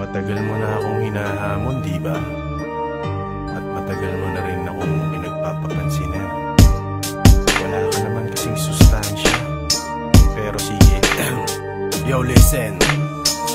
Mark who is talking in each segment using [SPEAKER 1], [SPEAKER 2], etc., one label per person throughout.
[SPEAKER 1] Matagal mo na akong hinahamon, di ba? At matagal mo na rin akong pinagpapapansinan. Wala ka naman kasing sustansya, pero sige. Yo, listen.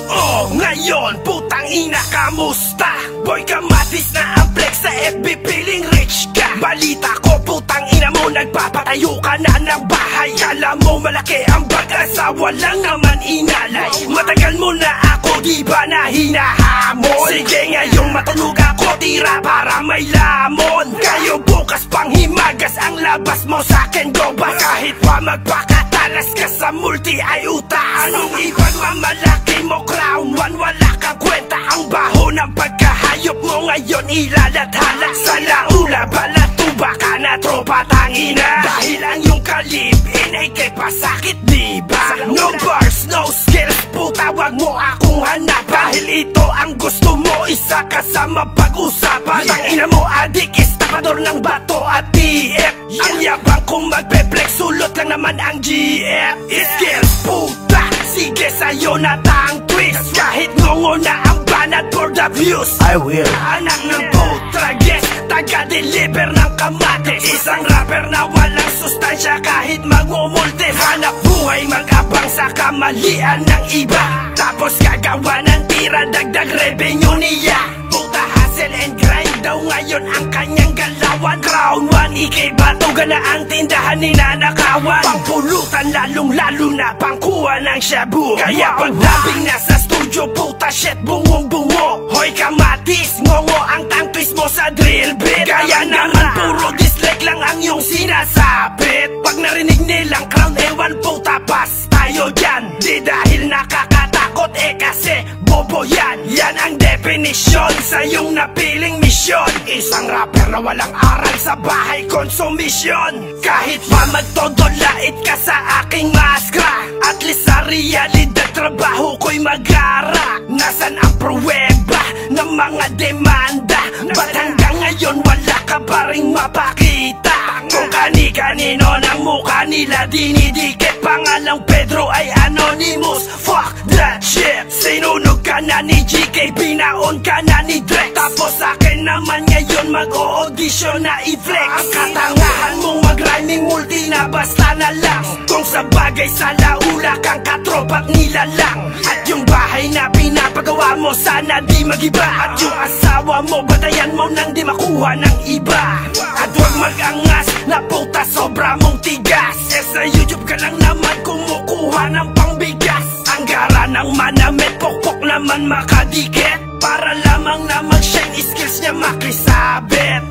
[SPEAKER 2] Oh, ngayon, putang ina, kamusta? Boy, kamatis na ang flex sa FB, feeling rich ka. Balita ko, putang ina mo, nagpapatayo ka na ng bahay. Kala mo malaki ang bag-asawa lang naman inalay. Matagal mo na ako, di ba na hinahamon? Sige, ngayong matulog ako, tira para may lamon. Kayo bukas pang himagas ang labas mo sa'kin, go ba? Kahit pa magpakatalas ka sa multi ay uta. Anong ibang mamalaki mo, crown one, wala kang kwenta. Ang baho ng pagkahayop mo ngayon ilalathala. Sa laula, balatuba ka na tropa tangina. Dahil ang iyong kalipin ay kay pasakit, diba? No bars, no skills, puta wag mo akong hanap. Dahil ito ang gusto mo, isa ka sa mapag-usapan. Tangina mo adik, estapador ng bato at TF. Ang yabang kong magpe-flex, sulot lang naman ang GF. Skills, puta, sige sa'yo na tang twist. Kahit ngongo na ang banat for the views,
[SPEAKER 1] I will.
[SPEAKER 2] Anak ng putra, yes, taga-deliver ng kamatis. Isang rapper na walang sustansya kahit magmumulti. Hanap buhay, mag-abang sa kamalian ng iba. Tapos gagawa ng tira, dagdag revenue niya. Puta, hustle and grind daw ngayon ang kanyang galawan. Crown one, ikay batugan na ang tindahan ni nanakawan. Pangpulutan lalong-lalo na pangkuha ng shabu. Kaya pagdabing nasa studio, puta shit, bungong-bungo. Hoy kamatis, ngongo ang tangkis mo sa drill bit. Kaya naman puro dislike lang ang iyong sinasabit. Pag narinig nilang crown, ewan puta, pas tayo dyan. Di dahil nakakatakot, kasi bobo yan. Yan ang definisyon sa iyong napiling misyon. Isang rapper na walang aral sa bahay konsumisyon. Kahit pa magtodolait ka sa aking maskra, at least sa realidad trabaho ko'y magara. Nasan ang pruweba ng mga demanda? Ba't hanggang ngayon wala ka pa ring mapakita? Kung kani-kanino ng mukha nila dinidikit. Pangalang Pedro ay anonymous, fuck that shit. Sinunog ka na ni GK, binaon ka na ni Drex. Tapos akin naman ngayon mag-o-audition na i-flex. Ang katangahan mong mag-rhyming multi na basta na lang. Kung sa bagay sa laula kang katropat nila lang. At yung bahay na pinapagawa mo sana di magiba. At yung asawa mo batayan mo nang di makuha ng iba. At huwag mag-angas na puta sobra mong tigas. Sa YouTube ka lang naman kumukuha ng pangbigas. Ang gara ng manamit, pokpok naman makadikit. Para lamang na mag-shine, skills niya makisabit.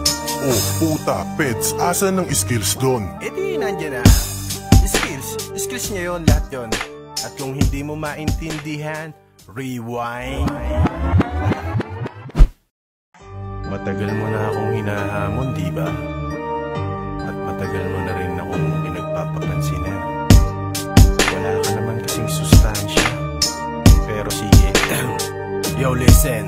[SPEAKER 3] Oh puta, Peds, asa ng skills doon?
[SPEAKER 1] Di nandiyan na. Skills niya yun, lahat yun. At kung hindi mo maintindihan, rewind. Matagal mo na akong hinahamon, di ba? At matagal mo na rin akong pinagpapapansinan. Wala ka naman kasing sustansya, pero sige. Yo, listen.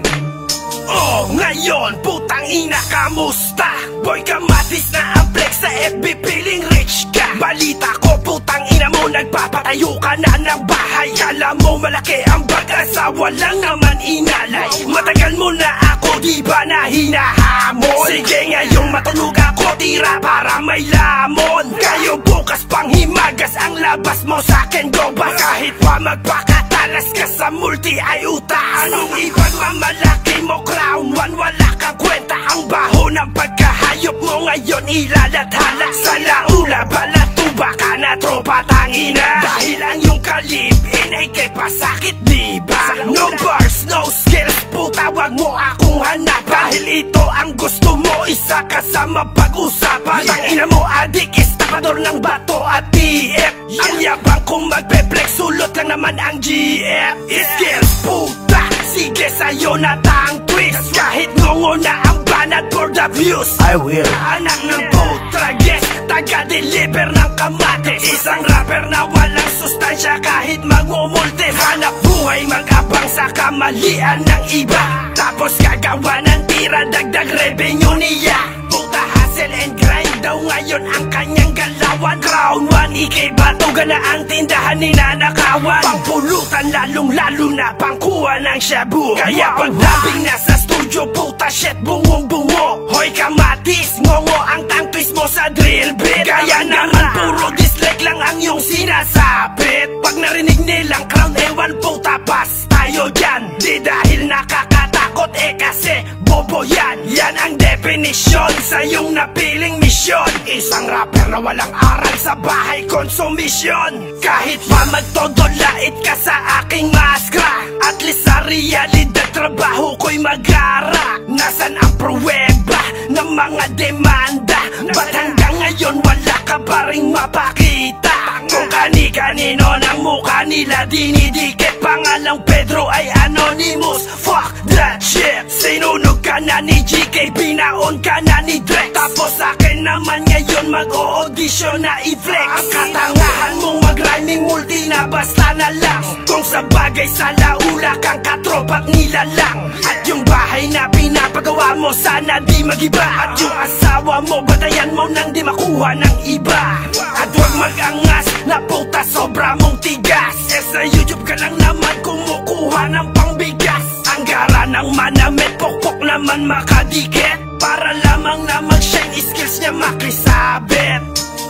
[SPEAKER 2] Oh, ngayon, putang ina, kamusta? Boy, kamatis na ang flex sa FB, feeling rich ka. Balita ko, putang ina mo, nagpapatayo ka na ng bahay. Kala mo malaki ang bag-asawa lang naman inalay. Matagal mo na ako, di ba na hinahamon? Sige, ngayong matulog ako, tira para may lamon. Kayo bukas pang himagas ang labas mo sa'kin, go ba? Kahit pa magpakatalas ka sa multi ay uta. Anong ibang mamalaki mo, crown one, wala kang kwenta. Ang baho ng pagkahayop mo ngayon ilalathala. Sa laula, balatuba ka na tropa tangina. Dahil ang iyong kalipin ay kay pasakit, diba? No bars, no skills, puta wag mo akong hanap. Dahil ito ang gusto mo, isa ka sa mapag-usapan. Tangina mo adik, estapador ng bato at TF. Ang yabang kong magpe-flex, sulot lang naman ang GF. Skills, puta, sige sa'yo na tang twist. Kahit ngongo na ang banat for the views,
[SPEAKER 1] I will.
[SPEAKER 2] Anak ng putra, yes, taga-deliver ng kamatis. Isang rapper na walang sustansya kahit magmumulti. Hanap buhay, mag-abang sa kamalian ng iba. Tapos gagawa ng tira, dagdag revenue niya. Puta, hustle and grind daw ngayon ang kanyang galawan. Crown 1, ikay batugan na ang tindahan ni nanakawan. Pangpulutan lalong lalo na pangkuha ng shabu. Kaya pagdabing nasa studio, puta shit, bungong-bungo. Hoy kamatis, ngongo ang tang twist mo sa drill bit. Kaya naman puro dislike lang ang iyong sinasabit. Pag narinig nilang Crown, ewan puta pas tayo dyan. Di dahil nakakatakot, kasi bobo yan. Yan ang definisyon sa iyong napiling misyon. Isang rapper na walang aral sa bahay konsumisyon. Kahit pa magtodolait ka sa aking maskra, at least sa realidad trabaho ko'y magara. Nasaan ang pruweba ng mga demanda? Ba't hanggang ngayon wala ka pa ring mapakita? Kung kani-kanino ng mukha nila dinidikit, pangalang Pedro ay anonymous. Fuck that shit. Sinunog ka na ni GK, binaon ka na ni Drex. Tapos akin naman ngayon mag-o-audition na i-flex. Ang katangahan mong mag-rhyming multi na basta na lang. Kung sa bagay sa laula kang katropat nila lang. At yung bahay na pinapagawa mo sana di magiba. At yung asawa mo batayan mo nang di makuha ng iba. At huwag mag-angas na puta sobra mong tigas. Sa YouTube ka lang naman kumukuha ng pangbigas. Ang gara ng manamit, pokpok naman makadikit. Para lamang na mag-shine, skills niya makisabit.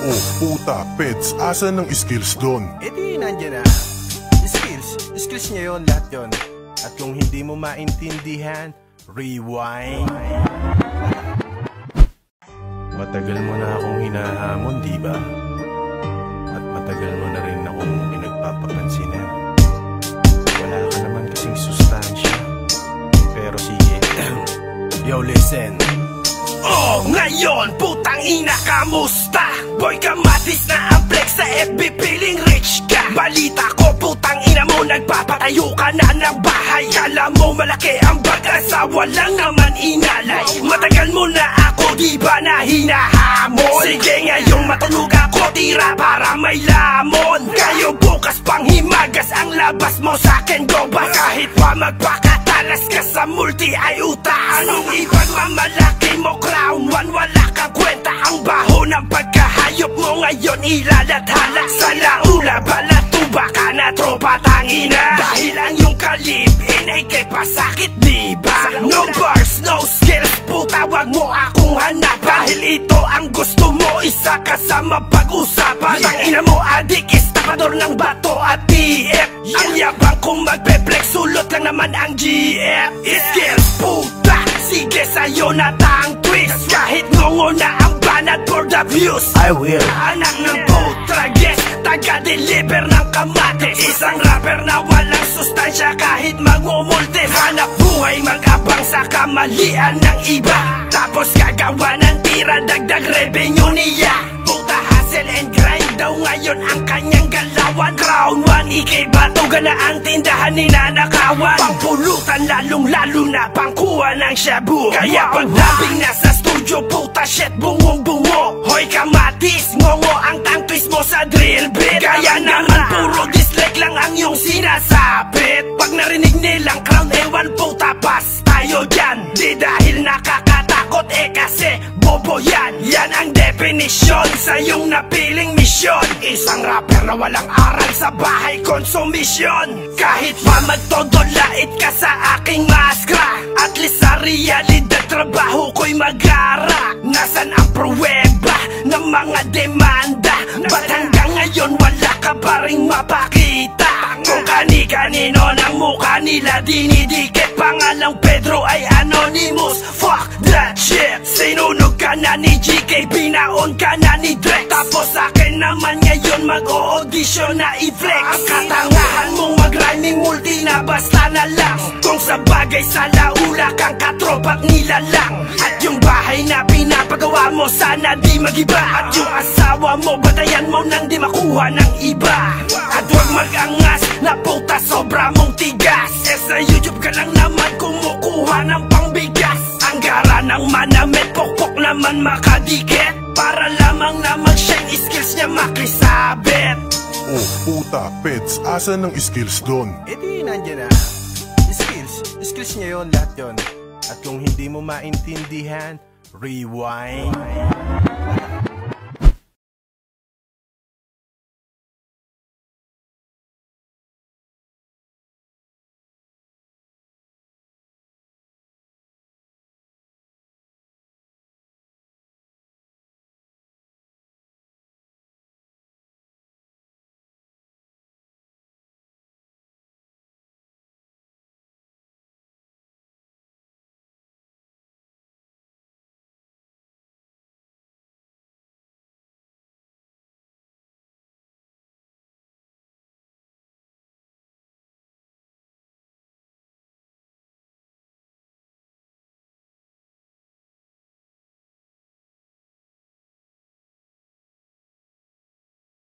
[SPEAKER 3] Oh puta, Peds, asa ng skills doon?
[SPEAKER 1] Di nandyan na. Skills niya yun, lahat yun. At kung hindi mo maintindihan, rewind. Matagal mo na akong hinahamon, di ba? At matagal mo na rin akong pinagpapapansinan. Wala ka naman kasing sustansya. Pero sige, yo listen.
[SPEAKER 2] Oh, ngayon, putang ina, kamusta? Boy, kamatis na ang flex sa FB, feeling rich ka. Balita ko, putang ina mo, nagpapatayo ka na ng bahay. Kala mo malaki ang bag-asawa lang naman inalay. Matagal mo na ako, di ba na hinahamon? Sige ngayong matulog ako, tira para may lamon. Kayo bukas pang himagas, ang labas mo sa'kin go ba? Kahit pa magpakatalas ka sa multi ay uta. Anong ibang mamalaki mo, Crown 1, wala kang kwenta. Ang baho ng pagkahayop mo ngayon ilalathala. Sa laula, balatuba ka na tropa tangina. Dahil ang iyong kalipin ay kay pasakit, diba? No bars, no skills, puta wag mo akong hanap. Dahil ito ang gusto mo, isa ka sa mapag-usapan. Tangina mo adik, estapador ng bato at TF. Ang yabang kung magpe-flex, sulot lang naman ang GF. Skills, puta, sige sa'yo na tang twist. Kahit ngongo na ang banat for the views,
[SPEAKER 1] I will.
[SPEAKER 2] Anak ng potra, yes, taga-deliver ng kamatis. Isang rapper na walang sustansya kahit mangumultis. Hanap buhay, mag-abang sa kamalian ng iba. Tapos gagawa ng tira, dagdag revenue niya. Puta, hustle and grind daw ngayon ang kanyang galawan. Crown 1, ikay batugan na ang tindahan ni nanakawan. Pangpulutan lalong lalo na pangkuha ng shabu. Kaya pagdabing nasa studio, puta shit, bungong-bungo. Hoy kamatis, ngongo ang tang twist mo sa drill bit. Kaya naman puro dislike lang ang iyong sinasabit. Pag narinig nilang Crown, ewan puta pas tayo dyan. Di dahil nakakatakot, kasi bobo yan. Yan ang definisyon sa iyong napiling misyon. Isang rapper na walang aral sa bahay konsumisyon. Kahit pa magtodolait ka sa aking maskra, at least sa realidad trabaho ko'y magara. Nasaan ang pruweba ng mga demanda? Ba't hanggang ngayon wala ka pa ring mapakita? Kung kani-kanino ng mukha nila dinidikit, pangalang Pedro ay anonymous. Fuck that shit. Sinunog ka na ni GK, binaon ka na ni Drex. Tapos akin naman ngayon mag-o-audition na i-flex. Ang katangahan mong mag-rhyming multi na basta na lang. Kung sa bagay sa laula kang katropat nila lang. At yung bahay na pinapagawa mo sana di magiba. At yung asawa mo batayan mo nang di makuha ng iba. At huwag mag-angas na puta sobra mong tigas. Sa YouTube ka lang naman kumukuha ng pangbigas. Ang gara ng manamit, pokpok naman makadikit. Para lamang na mag-shine, skills niya makisabit.
[SPEAKER 3] Oh puta, Peds, asa ng skills doon?
[SPEAKER 1] Di nandyan na. Skills niya yun, lahat yun. At kung hindi mo maintindihan, rewind.